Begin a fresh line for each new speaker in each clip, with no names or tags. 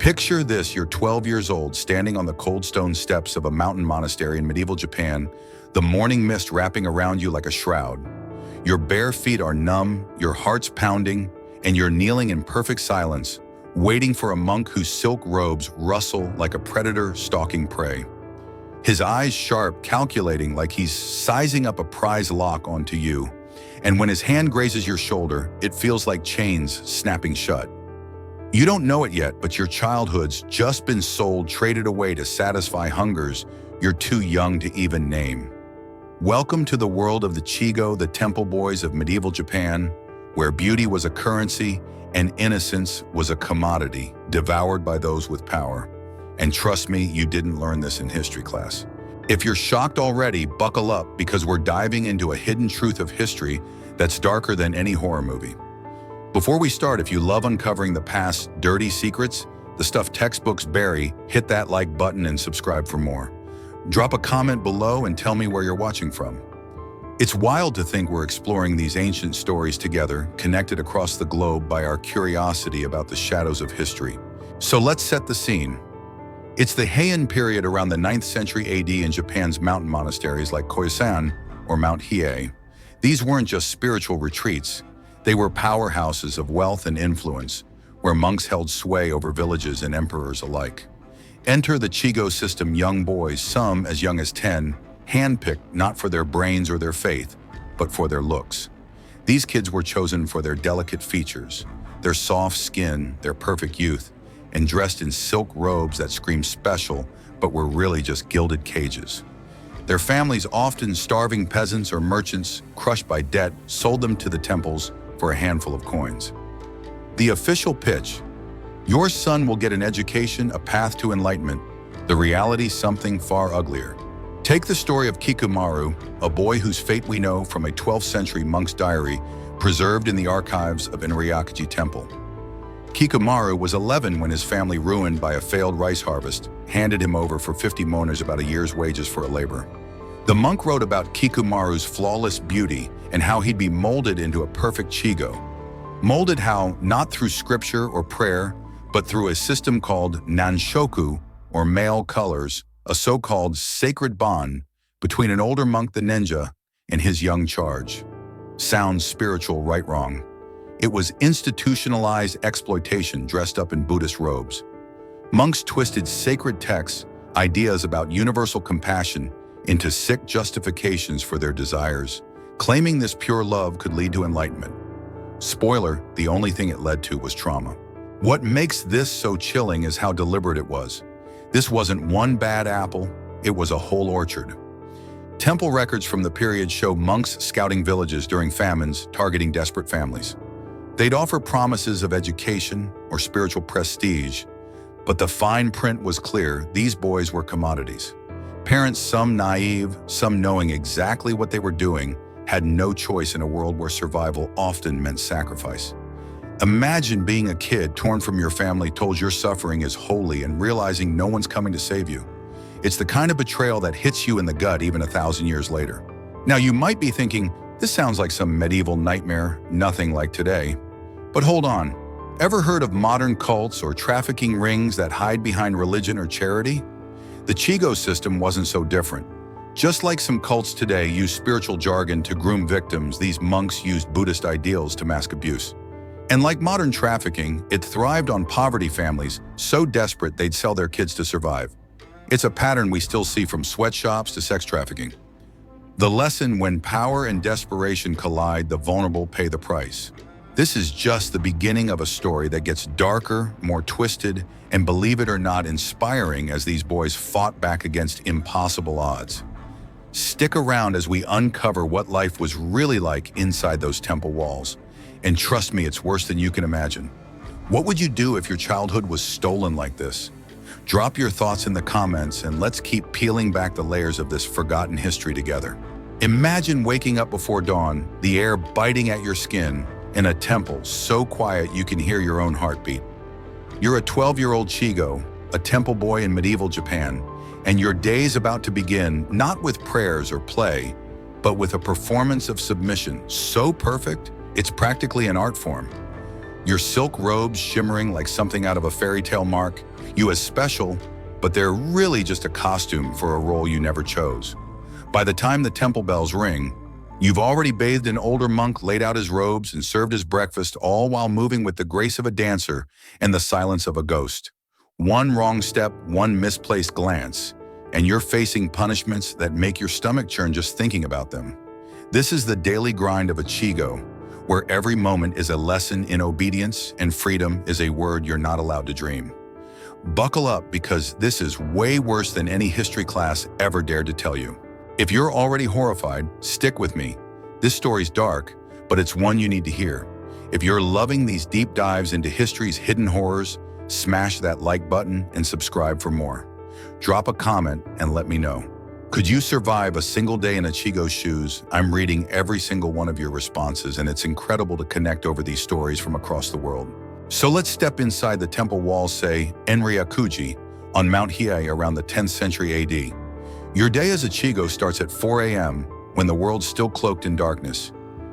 Picture this, you're 12 years old, standing on the cold stone steps of a mountain monastery in medieval Japan, the morning mist wrapping around you like a shroud. Your bare feet are numb, your heart's pounding, and you're kneeling in perfect silence, waiting for a monk whose silk robes rustle like a predator stalking prey. His eyes sharp, calculating like he's sizing up a prize lock onto you. And when his hand grazes your shoulder, it feels like chains snapping shut. You don't know it yet, but your childhood's just been sold, traded away to satisfy hungers you're too young to even name. Welcome to the world of the chigo, the temple boys of medieval Japan, where beauty was a currency and innocence was a commodity, devoured by those with power. And trust me, you didn't learn this in history class. If you're shocked already, buckle up, because we're diving into a hidden truth of history that's darker than any horror movie. Before we start, if you love uncovering the past's dirty secrets, the stuff textbooks bury, hit that like button and subscribe for more. Drop a comment below and tell me where you're watching from. It's wild to think we're exploring these ancient stories together, connected across the globe by our curiosity about the shadows of history. So let's set the scene. It's the Heian period around the 9th century AD in Japan's mountain monasteries like Koyasan or Mount Hiei. These weren't just spiritual retreats. They were powerhouses of wealth and influence, where monks held sway over villages and emperors alike. Enter the chigo system young boys, some as young as 10, handpicked not for their brains or their faith, but for their looks. These kids were chosen for their delicate features, their soft skin, their perfect youth, and dressed in silk robes that screamed special, but were really just gilded cages. Their families, often starving peasants or merchants crushed by debt, sold them to the temples for a handful of coins. The official pitch: your son will get an education, a path to enlightenment. The reality, something far uglier. Take the story of Kikumaru, a boy whose fate we know from a 12th century monk's diary preserved in the archives of Inariyakuji Temple. Kikumaru was 11 when his family, ruined by a failed rice harvest, handed him over for 50 monas, about a year's wages for a labor. The monk wrote about Kikumaru's flawless beauty and how he'd be molded into a perfect chigo. Molded how? Not through scripture or prayer, but through a system called nanshoku, or male colors, a so-called sacred bond between an older monk, the ninja, and his young charge. Sounds spiritual, right? Wrong. It was institutionalized exploitation dressed up in Buddhist robes. Monks twisted sacred texts, ideas about universal compassion, into sick justifications for their desires, claiming this pure love could lead to enlightenment. Spoiler, the only thing it led to was trauma. What makes this so chilling is how deliberate it was. This wasn't one bad apple, it was a whole orchard. Temple records from the period show monks scouting villages during famines, targeting desperate families. They'd offer promises of education or spiritual prestige, but the fine print was clear: these boys were commodities. Parents, some naive, some knowing exactly what they were doing, had no choice in a world where survival often meant sacrifice. Imagine being a kid, torn from your family, told your suffering is holy, and realizing no one's coming to save you. It's the kind of betrayal that hits you in the gut even 1,000 years later. Now, you might be thinking, this sounds like some medieval nightmare, nothing like today. But hold on. Ever heard of modern cults or trafficking rings that hide behind religion or charity? The chigo system wasn't so different. Just like some cults today use spiritual jargon to groom victims, these monks used Buddhist ideals to mask abuse. And like modern trafficking, it thrived on poverty families so desperate they'd sell their kids to survive. It's a pattern we still see from sweatshops to sex trafficking. The lesson: when power and desperation collide, the vulnerable pay the price. This is just the beginning of a story that gets darker, more twisted, and, believe it or not, inspiring as these boys fought back against impossible odds. Stick around as we uncover what life was really like inside those temple walls. And trust me, it's worse than you can imagine. What would you do if your childhood was stolen like this? Drop your thoughts in the comments, and let's keep peeling back the layers of this forgotten history together. Imagine waking up before dawn, the air biting at your skin, in a temple so quiet you can hear your own heartbeat. You're a 12-year-old chigo, a temple boy in medieval Japan, and your day's about to begin, not with prayers or play, but with a performance of submission so perfect, it's practically an art form. Your silk robes shimmering like something out of a fairy tale mark, you as special, but they're really just a costume for a role you never chose. By the time the temple bells ring, you've already bathed an older monk, laid out his robes, and served his breakfast, all while moving with the grace of a dancer and the silence of a ghost. One wrong step, one misplaced glance, and you're facing punishments that make your stomach churn just thinking about them. This is the daily grind of a chigo, where every moment is a lesson in obedience and freedom is a word you're not allowed to dream. Buckle up, because this is way worse than any history class ever dared to tell you. If you're already horrified, stick with me. This story's dark, but it's one you need to hear. If you're loving these deep dives into history's hidden horrors, smash that like button and subscribe for more. Drop a comment and let me know. Could you survive a single day in a chigo's shoes? I'm reading every single one of your responses, and it's incredible to connect over these stories from across the world. So let's step inside the temple walls, say, Enryakuji, on Mount Hiei around the 10th century AD. Your day as a chigo starts at 4 a.m. when the world's still cloaked in darkness.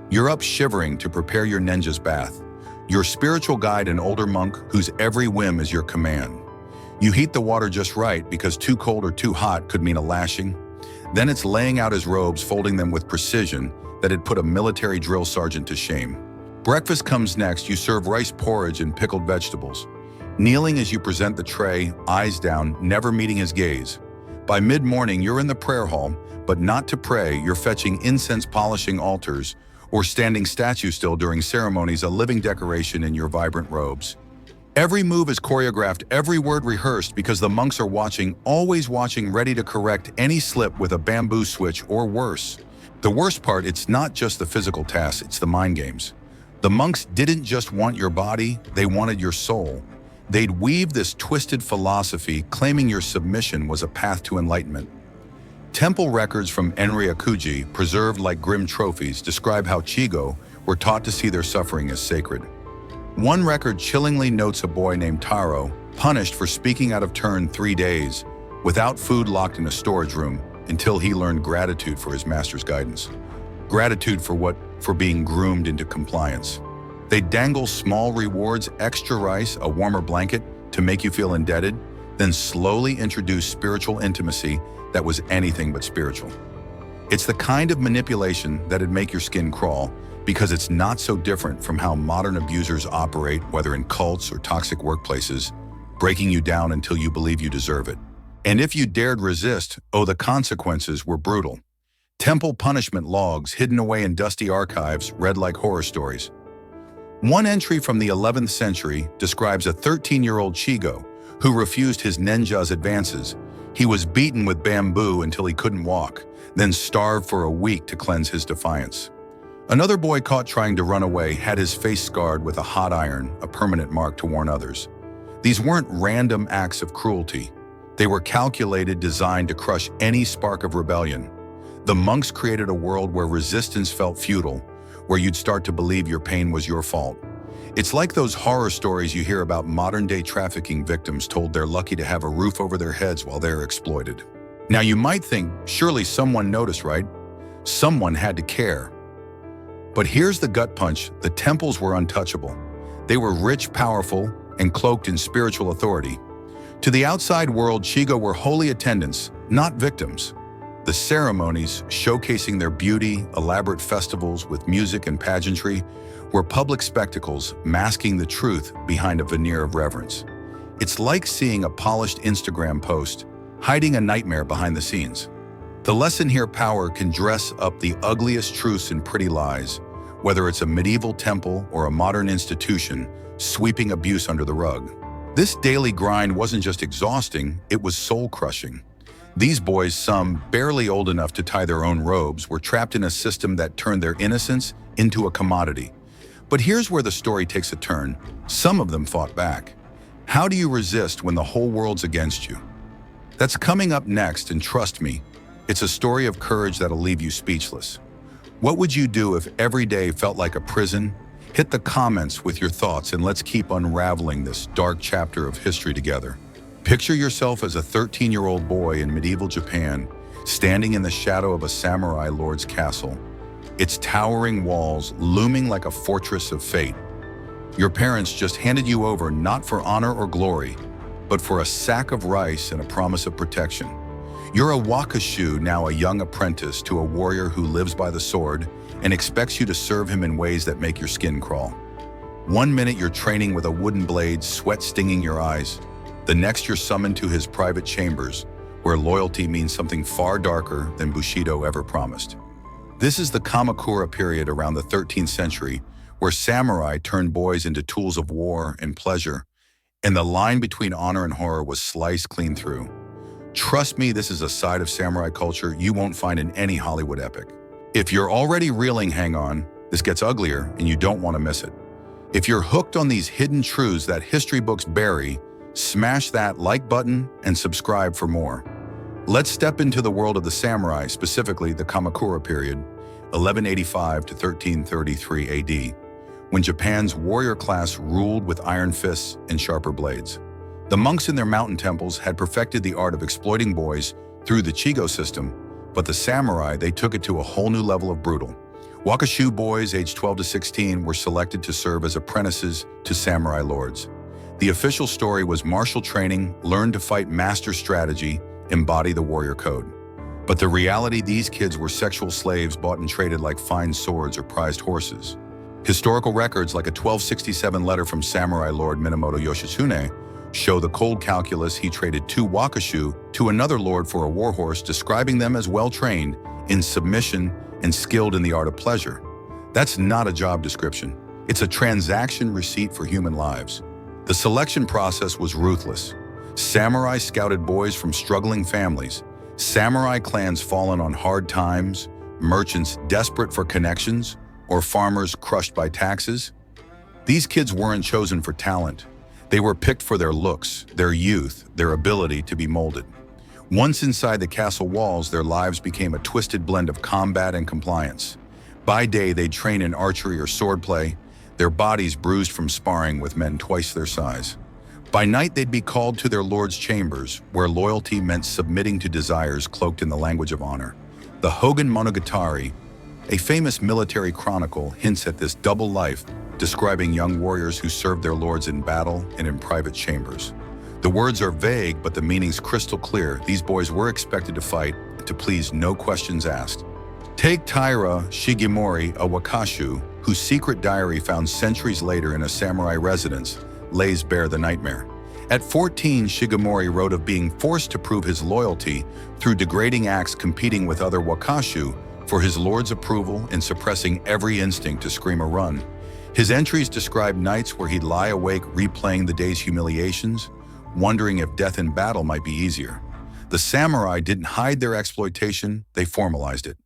You're up shivering to prepare your ninja's bath. Your spiritual guide, an older monk whose every whim is your command. You heat the water just right, because too cold or too hot could mean a lashing. Then it's laying out his robes, folding them with precision that had put a military drill sergeant to shame. Breakfast comes next. You serve rice porridge and pickled vegetables. Kneeling as you present the tray, eyes down, never meeting his gaze. By mid-morning, you're in the prayer hall, but not to pray. You're fetching incense, polishing altars, or standing statue still during ceremonies, a living decoration in your vibrant robes. Every move is choreographed, every word rehearsed, because the monks are watching, always watching, ready to correct any slip with a bamboo switch or worse. The worst part, it's not just the physical tasks, it's the mind games. The monks didn't just want your body, they wanted your soul. They'd weave this twisted philosophy, claiming your submission was a path to enlightenment. Temple records from Enryakuji, preserved like grim trophies, describe how chigo were taught to see their suffering as sacred. One record chillingly notes a boy named Taro, punished for speaking out of turn 3 days, without food, locked in a storage room, until he learned gratitude for his master's guidance. Gratitude for what? For being groomed into compliance. They dangle small rewards, extra rice, a warmer blanket, to make you feel indebted, then slowly introduce spiritual intimacy that was anything but spiritual. It's the kind of manipulation that'd make your skin crawl, because it's not so different from how modern abusers operate, whether in cults or toxic workplaces, breaking you down until you believe you deserve it. And if you dared resist, the consequences were brutal. Temple punishment logs hidden away in dusty archives read like horror stories. One entry from the 11th century describes a 13-year-old chigo who refused his ninja's advances. He was beaten with bamboo until he couldn't walk, then starved for a week to cleanse his defiance. Another boy caught trying to run away had his face scarred with a hot iron, a permanent mark to warn others. These weren't random acts of cruelty. They were calculated, designed to crush any spark of rebellion. The monks created a world where resistance felt futile, where you'd start to believe your pain was your fault. It's like those horror stories you hear about modern-day trafficking victims told they're lucky to have a roof over their heads while they're exploited. Now you might think, surely someone noticed, right? Someone had to care. But here's the gut punch: the temples were untouchable. They were rich, powerful, and cloaked in spiritual authority. To the outside world, chigo were holy attendants, not victims. The ceremonies, showcasing their beauty, elaborate festivals with music and pageantry, were public spectacles, masking the truth behind a veneer of reverence. It's like seeing a polished Instagram post, hiding a nightmare behind the scenes. The lesson here: power can dress up the ugliest truths in pretty lies, whether it's a medieval temple or a modern institution, sweeping abuse under the rug. This daily grind wasn't just exhausting, it was soul-crushing. These boys, some barely old enough to tie their own robes, were trapped in a system that turned their innocence into a commodity. But here's where the story takes a turn. Some of them fought back. How do you resist when the whole world's against you? That's coming up next, and trust me, it's a story of courage that'll leave you speechless. What would you do if every day felt like a prison? Hit the comments with your thoughts, and let's keep unraveling this dark chapter of history together. Picture yourself as a 13-year-old boy in medieval Japan, standing in the shadow of a samurai lord's castle, its towering walls looming like a fortress of fate. Your parents just handed you over not for honor or glory, but for a sack of rice and a promise of protection. You're a wakashu, now a young apprentice to a warrior who lives by the sword and expects you to serve him in ways that make your skin crawl. One minute you're training with a wooden blade, sweat stinging your eyes. The next you're summoned to his private chambers, where loyalty means something far darker than Bushido ever promised. This is the Kamakura period around the 13th century, where samurai turned boys into tools of war and pleasure, and the line between honor and horror was sliced clean through. Trust me, this is a side of samurai culture you won't find in any Hollywood epic. If you're already reeling, hang on, this gets uglier and you don't want to miss it. If you're hooked on these hidden truths that history books bury, smash that like button and subscribe for more. Let's step into the world of the samurai, specifically the Kamakura period, 1185 to 1333 AD, when Japan's warrior class ruled with iron fists and sharper blades. The monks in their mountain temples had perfected the art of exploiting boys through the chigo system, but the samurai, they took it to a whole new level of brutal. Wakashu boys aged 12 to 16 were selected to serve as apprentices to samurai lords. The official story was martial training, learn to fight, master strategy, embody the warrior code. But the reality, these kids were sexual slaves bought and traded like fine swords or prized horses. Historical records like a 1267 letter from samurai lord Minamoto Yoshitsune show the cold calculus he traded 2 wakashu to another lord for a warhorse, describing them as well-trained in submission and skilled in the art of pleasure. That's not a job description. It's a transaction receipt for human lives. The selection process was ruthless. Samurai scouted boys from struggling families, samurai clans fallen on hard times, merchants desperate for connections, or farmers crushed by taxes. These kids weren't chosen for talent. They were picked for their looks, their youth, their ability to be molded. Once inside the castle walls, their lives became a twisted blend of combat and compliance. By day, they'd train in archery or swordplay, their bodies bruised from sparring with men twice their size. By night, they'd be called to their lord's chambers, where loyalty meant submitting to desires cloaked in the language of honor. The Hogan Monogatari, a famous military chronicle, hints at this double life, describing young warriors who served their lords in battle and in private chambers. The words are vague, but the meaning's crystal clear. These boys were expected to fight, to please, no questions asked. Take Taira Shigemori, a wakashu, whose secret diary found centuries later in a samurai residence, lays bare the nightmare. At 14, Shigemori wrote of being forced to prove his loyalty through degrading acts, competing with other wakashu for his lord's approval and suppressing every instinct to scream or run. His entries describe nights where he'd lie awake replaying the day's humiliations, wondering if death in battle might be easier. The samurai didn't hide their exploitation, they formalized it.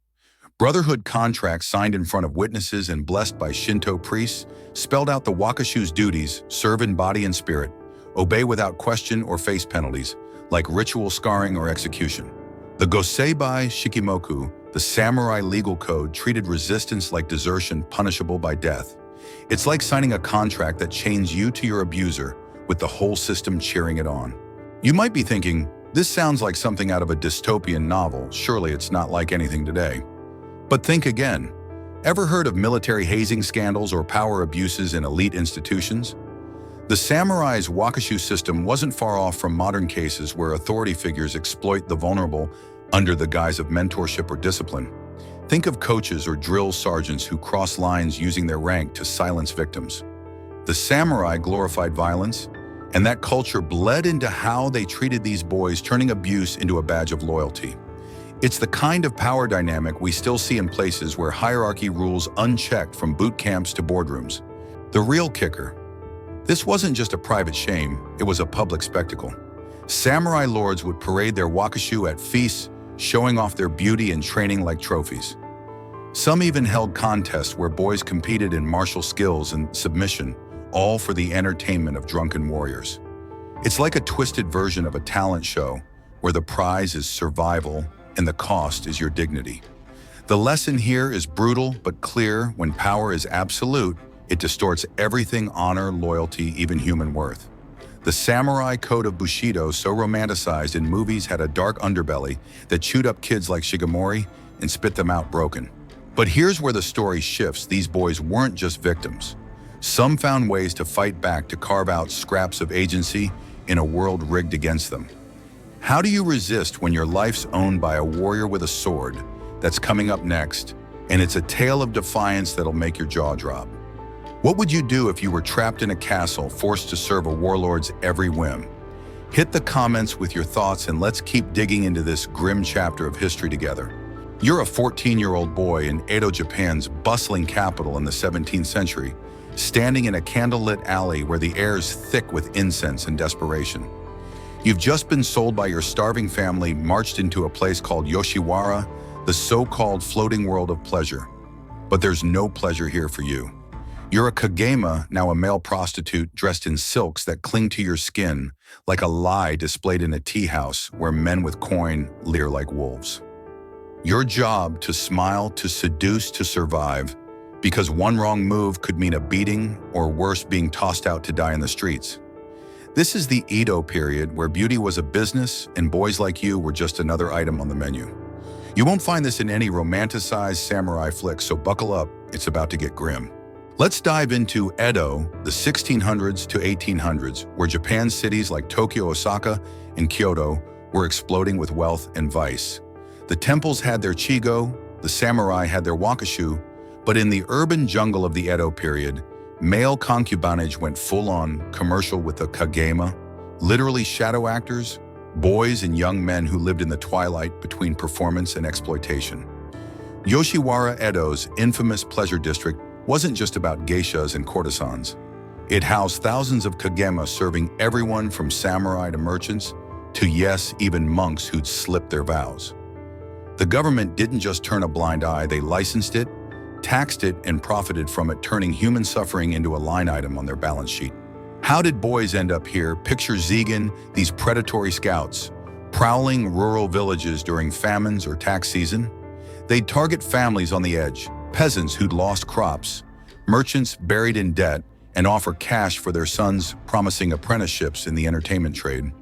Brotherhood contracts signed in front of witnesses and blessed by Shinto priests spelled out the wakashu's duties: serve in body and spirit, obey without question or face penalties, like ritual scarring or execution. The Goseibai Shikimoku, the samurai legal code, treated resistance like desertion, punishable by death. It's like signing a contract that chains you to your abuser, with the whole system cheering it on. You might be thinking, this sounds like something out of a dystopian novel. Surely it's not like anything today. But think again. Ever heard of military hazing scandals or power abuses in elite institutions? The samurai's wakashu system wasn't far off from modern cases where authority figures exploit the vulnerable under the guise of mentorship or discipline. Think of coaches or drill sergeants who cross lines using their rank to silence victims. The samurai glorified violence, and that culture bled into how they treated these boys, turning abuse into a badge of loyalty. It's the kind of power dynamic we still see in places where hierarchy rules unchecked, from boot camps to boardrooms. The real kicker: this wasn't just a private shame, it was a public spectacle. Samurai lords would parade their wakashu at feasts, showing off their beauty and training like trophies. Some even held contests where boys competed in martial skills and submission, all for the entertainment of drunken warriors. It's like a twisted version of a talent show, where the prize is survival and the cost is your dignity. The lesson here is brutal but clear: when power is absolute, it distorts everything: honor, loyalty, even human worth. The samurai code of Bushido, so romanticized in movies, had a dark underbelly that chewed up kids like Shigemori and spit them out broken. But here's where the story shifts. These boys weren't just victims. Some found ways to fight back, to carve out scraps of agency, in a world rigged against them. How do you resist when your life's owned by a warrior with a sword? That's coming up next, and it's a tale of defiance that'll make your jaw drop. What would you do if you were trapped in a castle, forced to serve a warlord's every whim? Hit the comments with your thoughts and let's keep digging into this grim chapter of history together. You're a 14-year-old boy in Edo, Japan's bustling capital in the 17th century, standing in a candlelit alley where the air's thick with incense and desperation. You've just been sold by your starving family, marched into a place called Yoshiwara, the so-called floating world of pleasure. But there's no pleasure here for you. You're a kagema, now a male prostitute, dressed in silks that cling to your skin, like a lie displayed in a tea house where men with coin leer like wolves. Your job to smile, to seduce, to survive, because one wrong move could mean a beating, or worse, being tossed out to die in the streets. This is the Edo period, where beauty was a business and boys like you were just another item on the menu. You won't find this in any romanticized samurai flick, so buckle up, it's about to get grim. Let's dive into Edo, the 1600s to 1800s, where Japan's cities like Tokyo, Osaka, and Kyoto were exploding with wealth and vice. The temples had their chigo, the samurai had their wakashu, but in the urban jungle of the Edo period, male concubinage went full-on commercial with the kagema, literally shadow actors, boys and young men who lived in the twilight between performance and exploitation. Yoshiwara, Edo's infamous pleasure district, wasn't just about geishas and courtesans. It housed thousands of kagema serving everyone from samurai to merchants, to yes, even monks who'd slipped their vows. The government didn't just turn a blind eye, they licensed it, taxed it, and profited from it, turning human suffering into a line item on their balance sheet. How did boys end up here? Picture Zegan, these predatory scouts, prowling rural villages during famines or tax season. They'd target families on the edge, peasants who'd lost crops, merchants buried in debt, and offer cash for their sons, promising apprenticeships in the entertainment trade.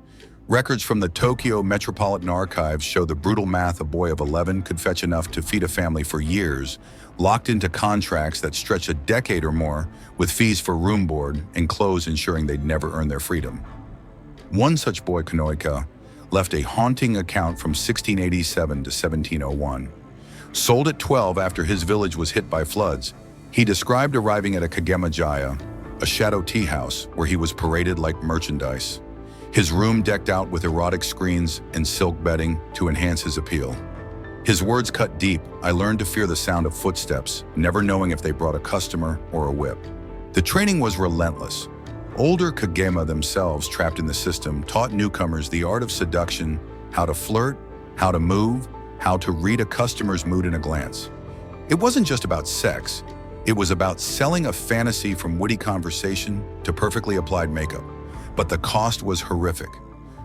Records from the Tokyo Metropolitan Archives show the brutal math: a boy of 11 could fetch enough to feed a family for years, locked into contracts that stretch a decade or more, with fees for room board and clothes ensuring they'd never earn their freedom. One such boy, Konoika, left a haunting account from 1687 to 1701. Sold at 12 after his village was hit by floods, he described arriving at a Kagemajaya, a shadow tea house where he was paraded like merchandise. His room decked out with erotic screens and silk bedding to enhance his appeal. His words cut deep. I learned to fear the sound of footsteps, never knowing if they brought a customer or a whip. The training was relentless. Older kagema themselves, trapped in the system, taught newcomers the art of seduction, how to flirt, how to move, how to read a customer's mood in a glance. It wasn't just about sex. It was about selling a fantasy, from witty conversation to perfectly applied makeup. But the cost was horrific.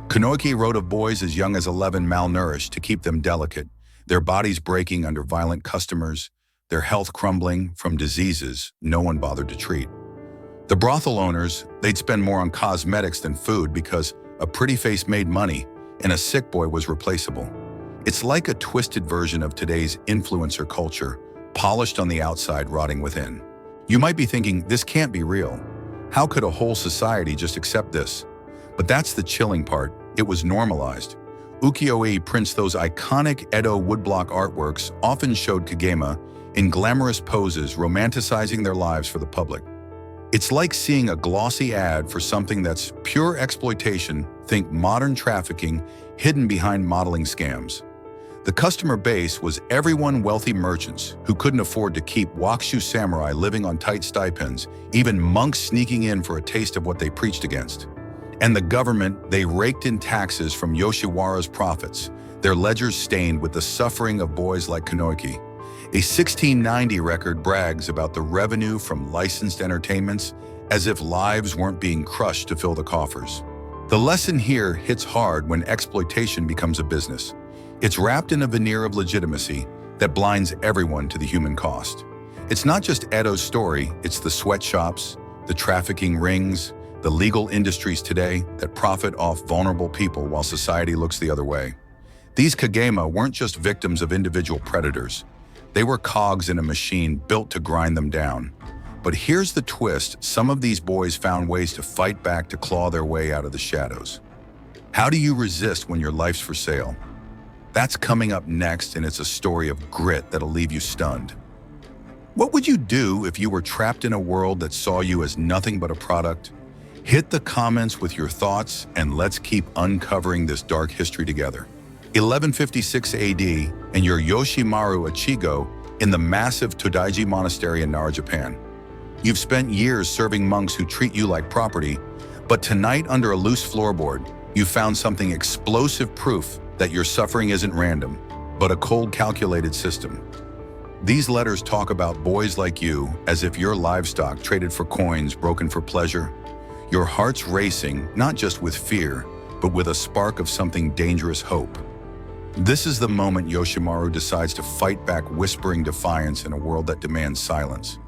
Konoike wrote of boys as young as 11 malnourished to keep them delicate, their bodies breaking under violent customers, their health crumbling from diseases no one bothered to treat. The brothel owners, they'd spend more on cosmetics than food because a pretty face made money and a sick boy was replaceable. It's like a twisted version of today's influencer culture, polished on the outside, rotting within. You might be thinking, this can't be real. How could a whole society just accept this? But that's the chilling part. It was normalized. Ukiyo-e prints, those iconic Edo woodblock artworks, often showed kagema in glamorous poses, romanticizing their lives for the public. It's like seeing a glossy ad for something that's pure exploitation, think modern trafficking, hidden behind modeling scams. The customer base was everyone wealthy merchants who couldn't afford to keep wakushu samurai living on tight stipends, even monks sneaking in for a taste of what they preached against. And the government, they raked in taxes from Yoshiwara's profits, their ledgers stained with the suffering of boys like Konoike. A 1690 record brags about the revenue from licensed entertainments as if lives weren't being crushed to fill the coffers. The lesson here hits hard when exploitation becomes a business. It's wrapped in a veneer of legitimacy that blinds everyone to the human cost. It's not just Edo's story, it's the sweatshops, the trafficking rings, the legal industries today that profit off vulnerable people while society looks the other way. These kagema weren't just victims of individual predators. They were cogs in a machine built to grind them down. But here's the twist: some of these boys found ways to fight back, to claw their way out of the shadows. How do you resist when your life's for sale? That's coming up next, and it's a story of grit that'll leave you stunned. What would you do if you were trapped in a world that saw you as nothing but a product? Hit the comments with your thoughts, and let's keep uncovering this dark history together. 1156 AD, and you're Yoshimaru, a chigo, in the massive Todaiji Monastery in Nara, Japan. You've spent years serving monks who treat you like property, but tonight, under a loose floorboard, you found something: explosive proof that your suffering isn't random, but a cold, calculated system. These letters talk about boys like you as if you're livestock traded for coins, broken for pleasure. Your heart's racing, not just with fear, but with a spark of something dangerous: hope. This is the moment Yoshimaru decides to fight back, whispering defiance in a world that demands silence.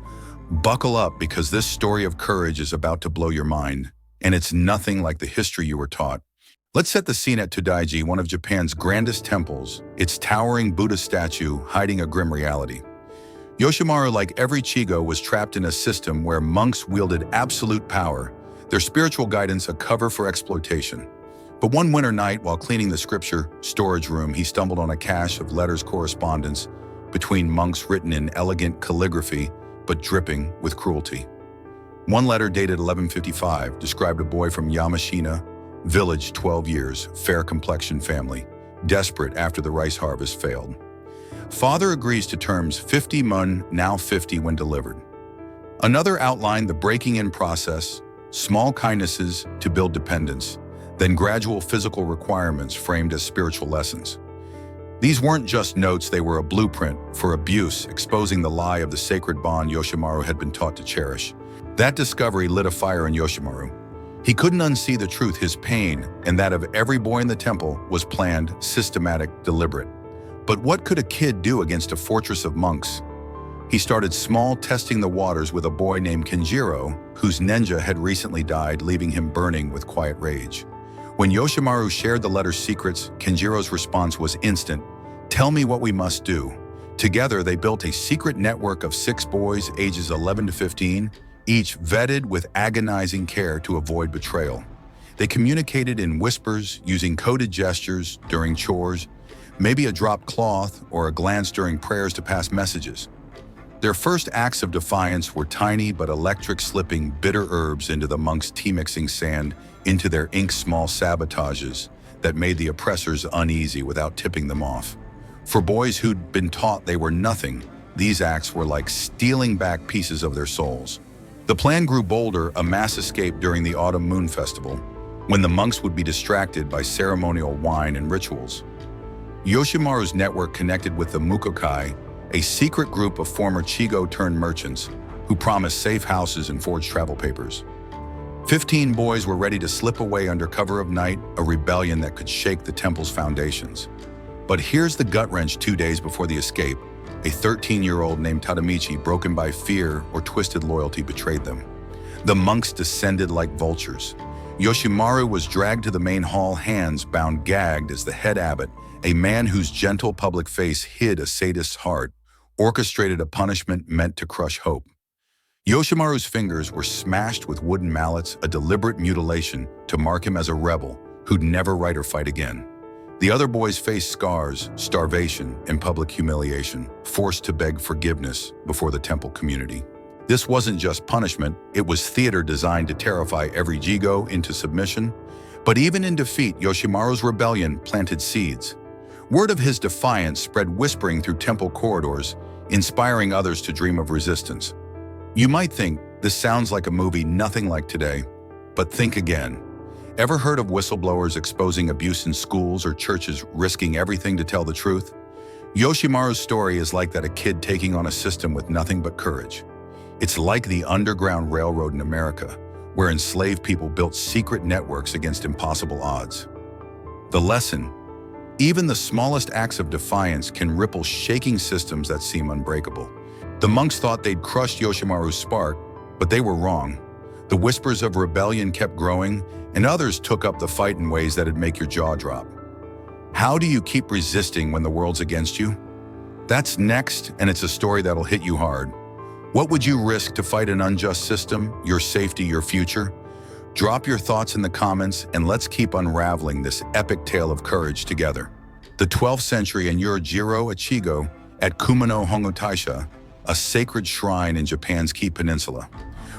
Buckle up, because this story of courage is about to blow your mind, and it's nothing like the history you were taught. Let's set the scene at Todaiji, one of Japan's grandest temples, its towering Buddha statue hiding a grim reality. Yoshimaru, like every chigo, was trapped in a system where monks wielded absolute power, their spiritual guidance a cover for exploitation. But one winter night, while cleaning the scripture storage room, he stumbled on a cache of letters, correspondence between monks written in elegant calligraphy but dripping with cruelty. One letter, dated 1155, described a boy from Yamashina village, 12 years, fair-complexioned family, desperate after the rice harvest failed. Father agrees to terms: 50 mun, now 50 when delivered. Another outlined the breaking-in process: small kindnesses to build dependence, then gradual physical requirements framed as spiritual lessons. These weren't just notes, they were a blueprint for abuse, exposing the lie of the sacred bond Yoshimaru had been taught to cherish. That discovery lit a fire in Yoshimaru. He couldn't unsee the truth. His pain, and that of every boy in the temple, was planned, systematic, deliberate. But what could a kid do against a fortress of monks? He started small, testing the waters with a boy named Kenjiro, whose ninja had recently died, leaving him burning with quiet rage. When Yoshimaru shared the letter's secrets, Kenjiro's response was instant: "Tell me what we must do." Together, they built a secret network of 6 boys ages 11 to 15, each vetted with agonizing care to avoid betrayal. They communicated in whispers, using coded gestures during chores, maybe a dropped cloth or a glance during prayers to pass messages. Their first acts of defiance were tiny but electric, slipping bitter herbs into the monks' tea-mixing sand into their ink, small sabotages that made the oppressors uneasy without tipping them off. For boys who'd been taught they were nothing, these acts were like stealing back pieces of their souls. The plan grew bolder: a mass escape during the autumn moon festival, when the monks would be distracted by ceremonial wine and rituals. Yoshimaru's network connected with the Mukokai, a secret group of former chigo-turned-merchants who promised safe houses and forged travel papers. 15 boys were ready to slip away under cover of night, a rebellion that could shake the temple's foundations. But here's the gut-wrench: 2 days before the escape, a 13-year-old named Tadamichi, broken by fear or twisted loyalty, betrayed them. The monks descended like vultures. Yoshimaru was dragged to the main hall, hands bound, gagged, as the head abbot, a man whose gentle public face hid a sadist's heart, orchestrated a punishment meant to crush hope. Yoshimaru's fingers were smashed with wooden mallets, a deliberate mutilation to mark him as a rebel who'd never write or fight again. The other boys faced scars, starvation, and public humiliation, forced to beg forgiveness before the temple community. This wasn't just punishment, it was theater designed to terrify every jigo into submission. But even in defeat, Yoshimaru's rebellion planted seeds. Word of his defiance spread whispering through temple corridors, inspiring others to dream of resistance. You might think, this sounds like a movie, nothing like today. But think again. Ever heard of whistleblowers exposing abuse in schools, or churches risking everything to tell the truth? Yoshimaru's story is like that: a kid taking on a system with nothing but courage. It's like the Underground Railroad in America, where enslaved people built secret networks against impossible odds. The lesson: even the smallest acts of defiance can ripple, shaking systems that seem unbreakable. The monks thought they'd crushed Yoshimaru's spark, but they were wrong. The whispers of rebellion kept growing, and others took up the fight in ways that'd make your jaw drop. How do you keep resisting when the world's against you? That's next, and it's a story that'll hit you hard. What would you risk to fight an unjust system, your safety, your future? Drop your thoughts in the comments and let's keep unraveling this epic tale of courage together. The 12th century and you're Jiro, a chigo, at Kumano Hongo Taisha, a sacred shrine in Japan's Kii Peninsula.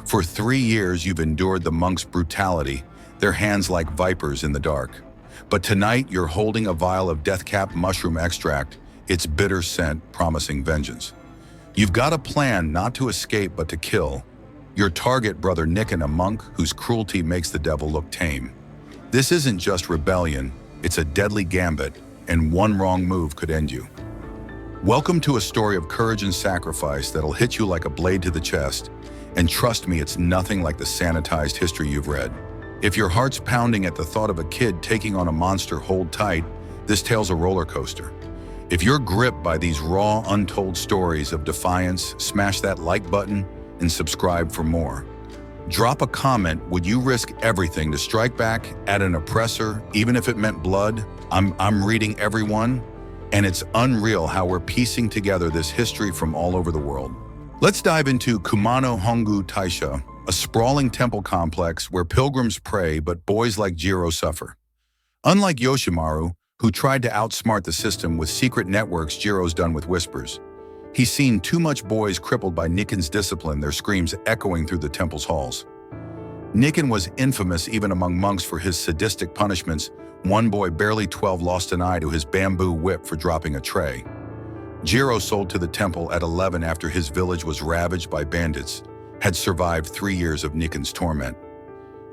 For 3 years you've endured the monks' brutality, their hands like vipers in the dark. But tonight you're holding a vial of death-cap mushroom extract, its bitter scent promising vengeance. You've got a plan not to escape but to kill. Your target, Brother Nikken, a monk whose cruelty makes the devil look tame. This isn't just rebellion, it's a deadly gambit, and one wrong move could end you. Welcome to a story of courage and sacrifice that'll hit you like a blade to the chest, and trust me, it's nothing like the sanitized history you've read. If your heart's pounding at the thought of a kid taking on a monster, hold tight. This tale's a roller coaster. If you're gripped by these raw, untold stories of defiance, smash that like button and subscribe for more. Drop a comment, would you risk everything to strike back at an oppressor, even if it meant blood? I'm reading everyone, and it's unreal how we're piecing together this history from all over the world. Let's dive into Kumano Hongo Taisha, a sprawling temple complex where pilgrims pray but boys like Jiro suffer. Unlike Yoshimaru, who tried to outsmart the system with secret networks, Jiro's done with whispers. He's seen too much boys crippled by Nikken's discipline, their screams echoing through the temple's halls. Nikken was infamous even among monks for his sadistic punishments. One boy, barely 12, lost an eye to his bamboo whip for dropping a tray. Jiro, sold to the temple at 11 after his village was ravaged by bandits, had survived 3 years of Nikken's torment.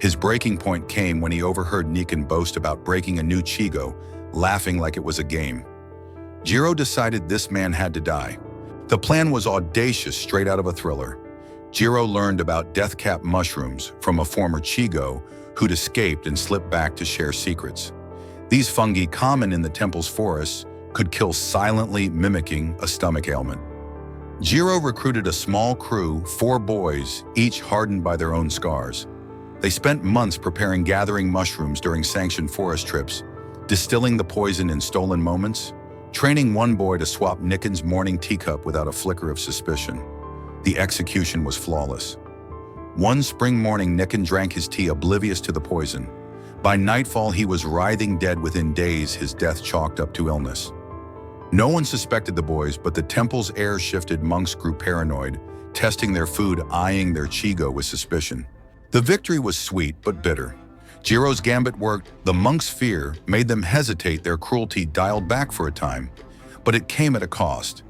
His breaking point came when he overheard Nikken boast about breaking a new chigo, laughing like it was a game. Jiro decided this man had to die. The plan was audacious, straight out of a thriller. Jiro learned about death-cap mushrooms from a former chigo who'd escaped and slipped back to share secrets. These fungi, common in the temple's forests, could kill silently, mimicking a stomach ailment. Jiro recruited a small crew, 4 boys, each hardened by their own scars. They spent months preparing gathering mushrooms during sanctioned forest trips, distilling the poison in stolen moments, training one boy to swap Nikken's morning teacup without a flicker of suspicion. The execution was flawless. One spring morning, Nikken drank his tea oblivious to the poison. By nightfall, he was writhing dead. Within days, his death chalked up to illness. No one suspected the boys, but the temple's air shifted. Monks grew paranoid, testing their food, eyeing their chigo with suspicion. The victory was sweet but bitter. Jiro's gambit worked. The monks' fear made them hesitate, their cruelty dialed back for a time. But it came at a cost.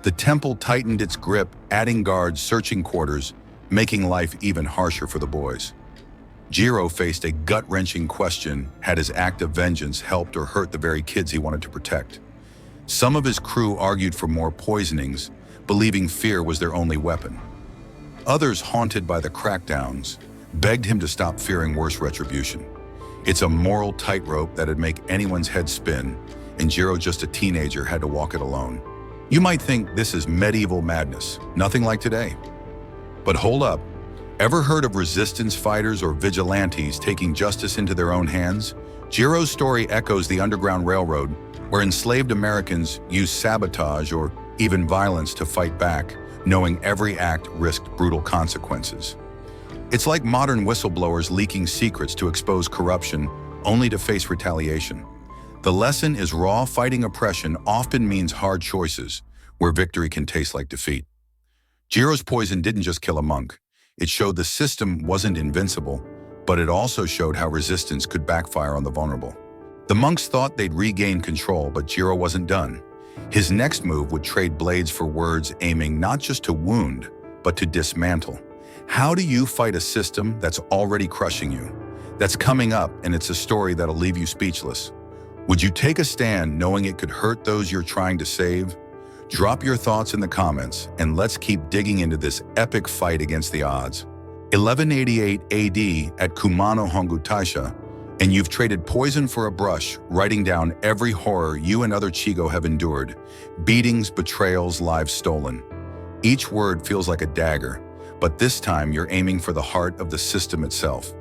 The temple tightened its grip, adding guards, searching quarters, making life even harsher for the boys. Jiro faced a gut-wrenching question: had his act of vengeance helped or hurt the very kids he wanted to protect? Some of his crew argued for more poisonings, believing fear was their only weapon. Others, haunted by the crackdowns, begged him to stop fearing worse retribution. It's a moral tightrope that'd make anyone's head spin, and Jiro, just a teenager, had to walk it alone. You might think this is medieval madness, nothing like today. But hold up, ever heard of resistance fighters or vigilantes taking justice into their own hands? Jiro's story echoes the Underground Railroad, where enslaved Americans used sabotage or even violence to fight back, knowing every act risked brutal consequences. It's like modern whistleblowers leaking secrets to expose corruption, only to face retaliation. The lesson is raw. Fighting oppression often means hard choices, where victory can taste like defeat. Jiro's poison didn't just kill a monk. It showed the system wasn't invincible, but it also showed how resistance could backfire on the vulnerable. The monks thought they'd regain control, but Jiro wasn't done. His next move would trade blades for words, aiming not just to wound, but to dismantle. How do you fight a system that's already crushing you, that's coming up, and it's a story that'll leave you speechless? Would you take a stand knowing it could hurt those you're trying to save? Drop your thoughts in the comments, and let's keep digging into this epic fight against the odds. 1188 AD at Kumano Hongo Taisha, and you've traded poison for a brush, writing down every horror you and other chigo have endured: beatings, betrayals, lives stolen. Each word feels like a dagger, but this time you're aiming for the heart of the system itself.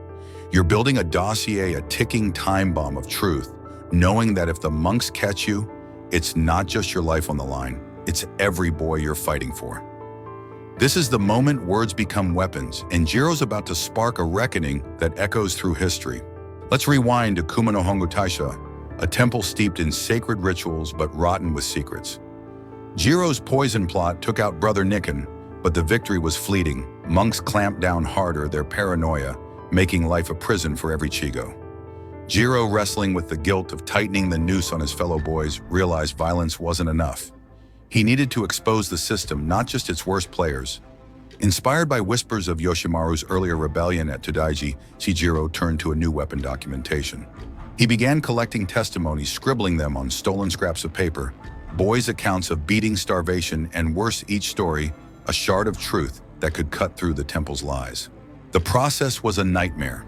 You're building a dossier, a ticking time bomb of truth, knowing that if the monks catch you, it's not just your life on the line, it's every boy you're fighting for. This is the moment words become weapons, and Jiro's about to spark a reckoning that echoes through history. Let's rewind to Kumano Hongo Taisha, a temple steeped in sacred rituals but rotten with secrets. Jiro's poison plot took out Brother Nikken, but the victory was fleeting. Monks clamped down harder, their paranoia, making life a prison for every chigo. Jiro, wrestling with the guilt of tightening the noose on his fellow boys, realized violence wasn't enough. He needed to expose the system, not just its worst players. Inspired by whispers of Yoshimaru's earlier rebellion at Todaiji, Jiro turned to a new weapon documentation. He began collecting testimonies, scribbling them on stolen scraps of paper, boys' accounts of beating, starvation, and worse, each story, a shard of truth that could cut through the temple's lies. The process was a nightmare.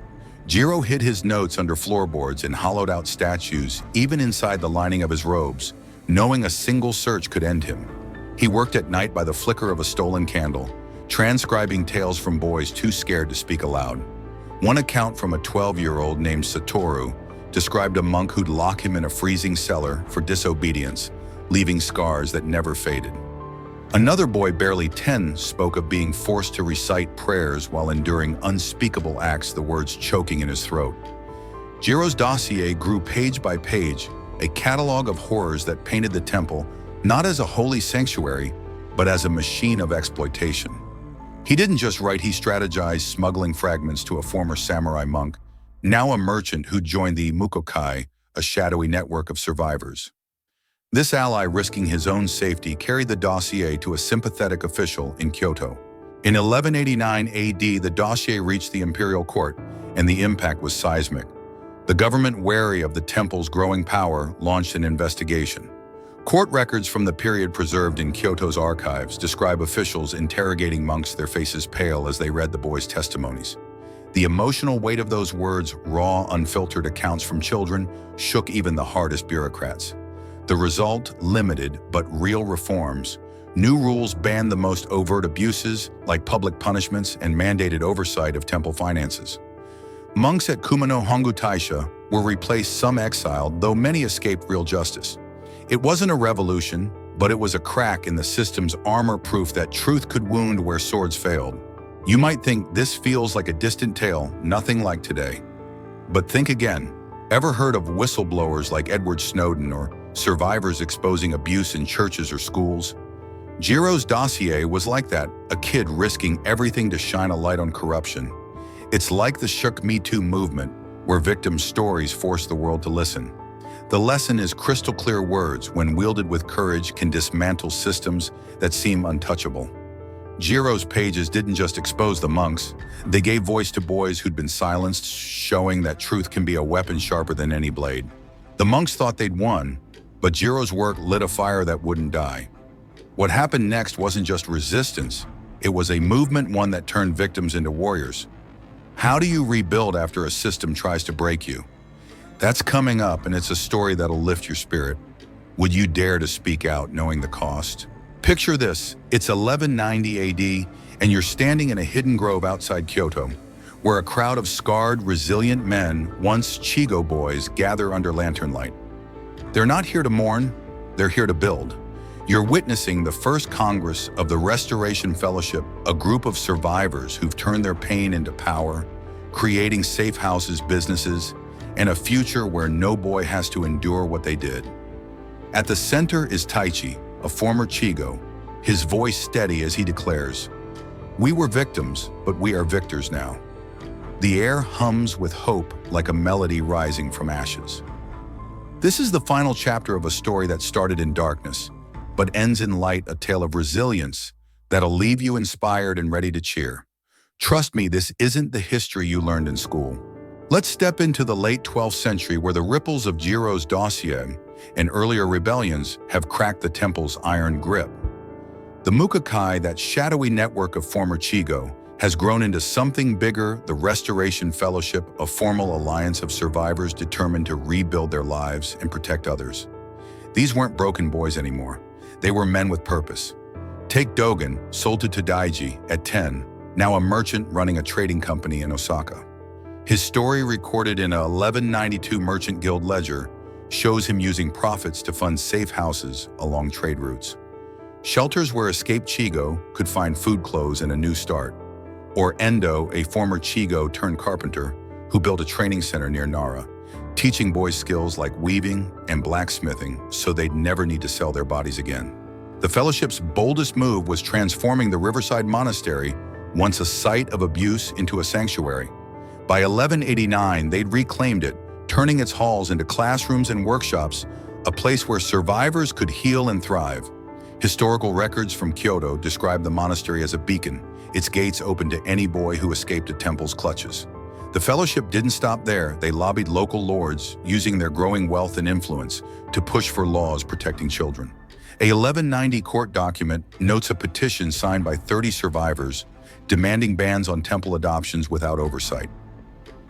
Jiro hid his notes under floorboards and hollowed out statues, even inside the lining of his robes, knowing a single search could end him. He worked at night by the flicker of a stolen candle, transcribing tales from boys too scared to speak aloud. One account from a 12-year-old named Satoru described a monk who'd lock him in a freezing cellar for disobedience, leaving scars that never faded. Another boy, barely 10, spoke of being forced to recite prayers while enduring unspeakable acts, the words choking in his throat. Jiro's dossier grew page by page, a catalog of horrors that painted the temple not as a holy sanctuary, but as a machine of exploitation. He didn't just write, he strategized, smuggling fragments to a former samurai monk, now a merchant who joined the Mukokai, a shadowy network of survivors. This ally, risking his own safety, carried the dossier to a sympathetic official in Kyoto. In 1189 AD, the dossier reached the imperial court, and the impact was seismic. The government, wary of the temple's growing power, launched an investigation. Court records from the period preserved in Kyoto's archives describe officials interrogating monks, their faces pale as they read the boys' testimonies. The emotional weight of those words, raw, unfiltered accounts from children, shook even the hardest bureaucrats. The result, limited but real reforms. New rules banned the most overt abuses, like public punishments, and mandated oversight of temple finances. Monks at Kumano Hongo Taisha were replaced, some exiled, though many escaped real justice. It wasn't a revolution, but it was a crack in the system's armor, proof that truth could wound where swords failed. You might think this feels like a distant tale, nothing like today. But think again. Ever heard of whistleblowers like Edward Snowden or survivors exposing abuse in churches or schools? Jiro's dossier was like that, a kid risking everything to shine a light on corruption. It's like the shook Me Too movement, where victims' stories force the world to listen. The lesson is crystal clear: words, when wielded with courage, can dismantle systems that seem untouchable. Jiro's pages didn't just expose the monks, they gave voice to boys who'd been silenced, showing that truth can be a weapon sharper than any blade. The monks thought they'd won, but Jiro's work lit a fire that wouldn't die. What happened next wasn't just resistance, it was a movement, one that turned victims into warriors. How do you rebuild after a system tries to break you? That's coming up, and it's a story that'll lift your spirit. Would you dare to speak out, knowing the cost? Picture this, it's 1190 AD, and you're standing in a hidden grove outside Kyoto, where a crowd of scarred, resilient men, once chigo boys, gather under lantern light. They're not here to mourn, they're here to build. You're witnessing the first Congress of the Restoration Fellowship, a group of survivors who've turned their pain into power, creating safe houses, businesses, and a future where no boy has to endure what they did. At the center is Taichi, a former chigo, his voice steady as he declares, "We were victims, but we are victors now." The air hums with hope, like a melody rising from ashes. This is the final chapter of a story that started in darkness, but ends in light, a tale of resilience that'll leave you inspired and ready to cheer. Trust me, this isn't the history you learned in school. Let's step into the late 12th century, where the ripples of Jiro's dossier and earlier rebellions have cracked the temple's iron grip. The Mukokai, that shadowy network of former chigo, has grown into something bigger, the Restoration Fellowship, a formal alliance of survivors determined to rebuild their lives and protect others. These weren't broken boys anymore. They were men with purpose. Take Dogen, sold to Todaiji at 10, now a merchant running a trading company in Osaka. His story, recorded in a 1192 Merchant Guild ledger, shows him using profits to fund safe houses along trade routes. Shelters where escaped chigo could find food, clothes, and a new start. Or Endo, a former chigo turned carpenter, who built a training center near Nara, teaching boys skills like weaving and blacksmithing so they'd never need to sell their bodies again. The Fellowship's boldest move was transforming the Riverside Monastery, once a site of abuse, into a sanctuary. By 1189, they'd reclaimed it, turning its halls into classrooms and workshops, a place where survivors could heal and thrive. Historical records from Kyoto describe the monastery as a beacon, its gates open to any boy who escaped a temple's clutches. The Fellowship didn't stop there. They lobbied local lords, using their growing wealth and influence, to push for laws protecting children. A 1190 court document notes a petition signed by 30 survivors, demanding bans on temple adoptions without oversight.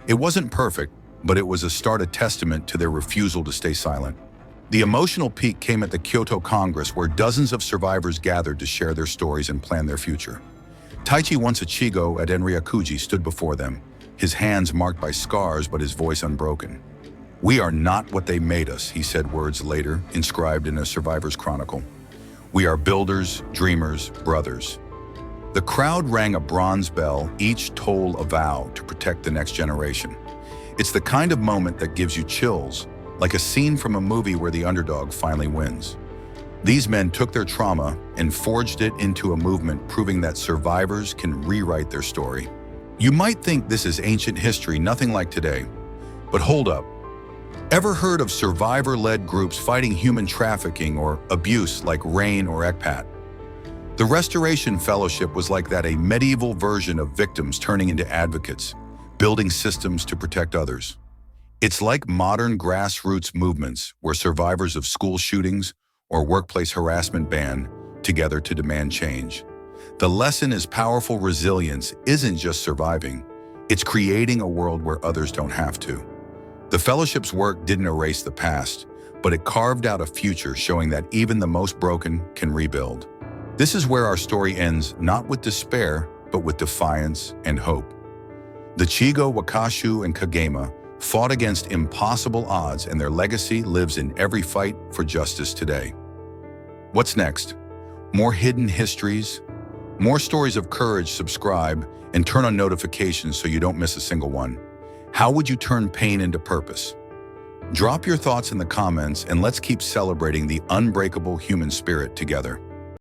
It wasn't perfect, but it was a testament to their refusal to stay silent. The emotional peak came at the Kyoto Congress, where dozens of survivors gathered to share their stories and plan their future. Taichi, once a chigo at Enryakuji, stood before them, his hands marked by scars but his voice unbroken. "We are not what they made us," he said words later, inscribed in a survivor's chronicle. "We are builders, dreamers, brothers." The crowd rang a bronze bell, each toll a vow to protect the next generation. It's the kind of moment that gives you chills, like a scene from a movie where the underdog finally wins. These men took their trauma and forged it into a movement, proving that survivors can rewrite their story. You might think this is ancient history, nothing like today. But hold up. Ever heard of survivor-led groups fighting human trafficking or abuse like RAIN or ECPAT? The Restoration Fellowship was like that, a medieval version of victims turning into advocates, building systems to protect others. It's like modern grassroots movements where survivors of school shootings or workplace harassment band together to demand change. The lesson is powerful. Resilience isn't just surviving, it's creating a world where others don't have to. The Fellowship's work didn't erase the past, but it carved out a future showing that even the most broken can rebuild. This is where our story ends, not with despair, but with defiance and hope. The Chigo, Wakashu, and Kagema fought against impossible odds, and their legacy lives in every fight for justice today. What's next? More hidden histories? More stories of courage? Subscribe and turn on notifications so you don't miss a single one. How would you turn pain into purpose? Drop your thoughts in the comments, and let's keep celebrating the unbreakable human spirit together.